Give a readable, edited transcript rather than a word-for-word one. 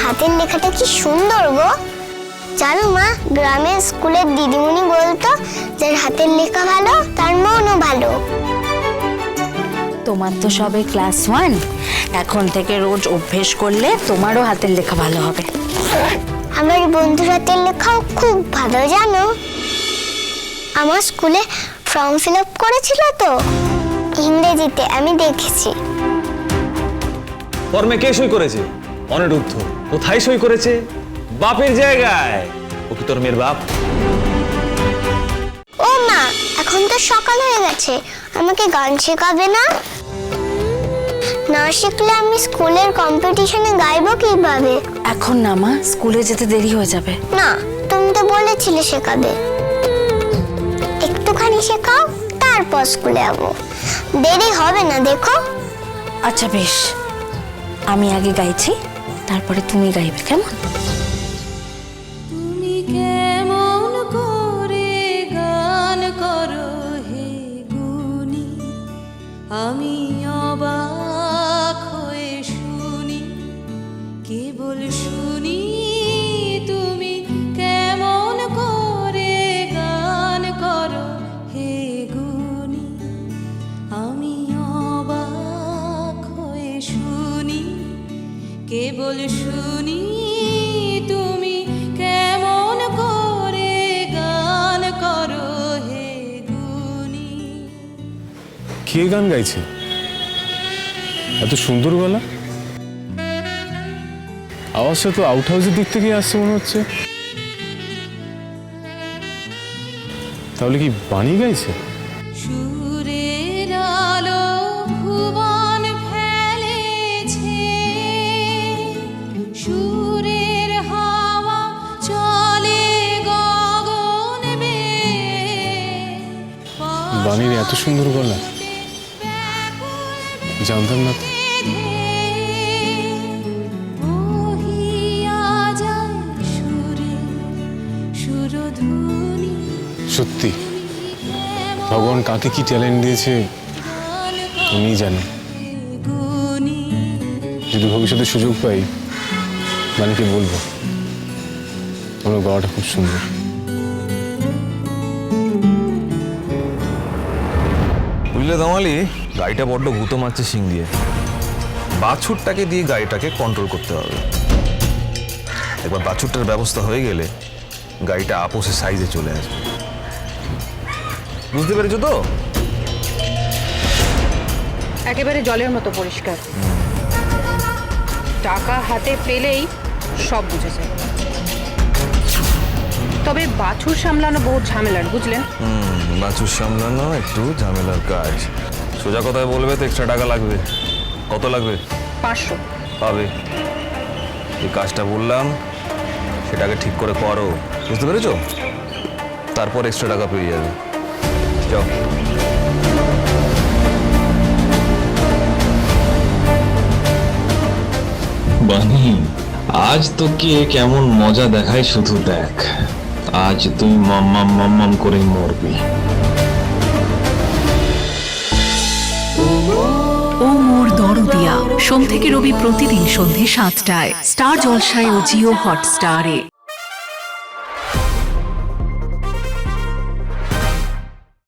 হাতের লেখাটা কি সুন্দর গো। জানো মা, গ্রামের স্কুলের দিদিমণি বলতো যার হাতের লেখা ভালো তার মনও ভালো। তোমার তো সবে ক্লাস 1, এখন থেকে রোজ অভ্যেস করলে তোমারও হাতের লেখা ভালো হবে। আমার বন্ধুর হাতের লেখাও খুব ভালো জানো। আমার স্কুলে ফর্ম ফিল আপ করেছিল তো ইংরেজিতে, আমি দেখেছি। ফর্মে কে সই করেছে? অনিরুদ্ধ। কোথায় সই করেছে? বাপের জায়গায়। ও কি তোর মেয়ের বাপ? ও মা, এখন তো সকাল হয়ে গেছে, আমাকে গান শেখাবে না? না শিখলে আমি স্কুলের কম্পিটিশনে গাইবো কিভাবে? এখন না মা, স্কুলে যেতে দেরি হয়ে যাবে। না, তুমি তো বলেছিলে শেখাবে। একটুখানি শেখাও, তারপর স্কুলে যাবো। দেরি হবে না দেখো। আচ্ছা বেশ, আমি আগে গাইছি, তারপরে তুমি গাইবে, কেমন? তুমি কেমন করে গান করো হে গুনি, আমি অবাক হয়ে শুনি, কেবল শুনি। তুমি কেমন করে গান করো হে গুনি, আমি অবাক হয়ে শুনি, কেবল শুনি। তুমি কেমন করে গান করো হে গুনি। কে গান গাইছে? এত সুন্দর গলা, আওয়াজটা তো আউট হাউসের দিক থেকে আসছে মনে হচ্ছে। তাহলে কি বাণী গাইছে? সুরের আলো ভুবন ফেলেছে, সুরের হাওয়া চলে গগন বেয়ে। বাণীর এত সুন্দর গলা, জানতাম না তো। বহিয়া যায় সুরে সুরধুনি। সত্যি ভগবান কাকে কি ট্যালেন্ট দিয়েছে উনিই জানেন। যদি ভবিষ্যতে সুযোগ পাই বাণীকে বলবো তোমার গলাটা খুব সুন্দর। বুঝলে দামালি, গাড়িটা বড্ড গুঁতো মারছে শিং দিয়ে। বাছুরটাকে দিয়ে গাড়িটাকে কন্ট্রোল করতে হবে। একবার বাছুরটার ব্যবস্থা হয়ে গেলে গাড়িটা আপোষে সাইজে চলে আসবে। বুঝতে পেরেছো তো? একেবারে জলের মতো পরিষ্কার। টাকা হাতে পেলেই সব বুঝে যায়। তবে বাছুর সামলানো বহু ঝামেলার, বুঝলেন? বাছুর সামলানো একটু ঝামেলার কাজ। সোজা কথায় বলবে তো এক্সট্রা টাকা লাগবে। কত লাগবে? 500 পাবে। এই কাজটা বললাম সেটাকে ঠিক করে করো, বুঝতে পেরেছো? তারপর এক্সট্রা টাকা পেয়ে যাবে। যাও। বানি, আজ তোকে কেমন মজা দেখায় শুধু দেখ। আজ তুই মাম্মাম মাম্মাম করে মরবি। ও মোর দরদিয়া, সোম থেকে রবি প্রতিদিন সন্ধে 7টায় স্টার জলসায় ও জিও হটস্টারে।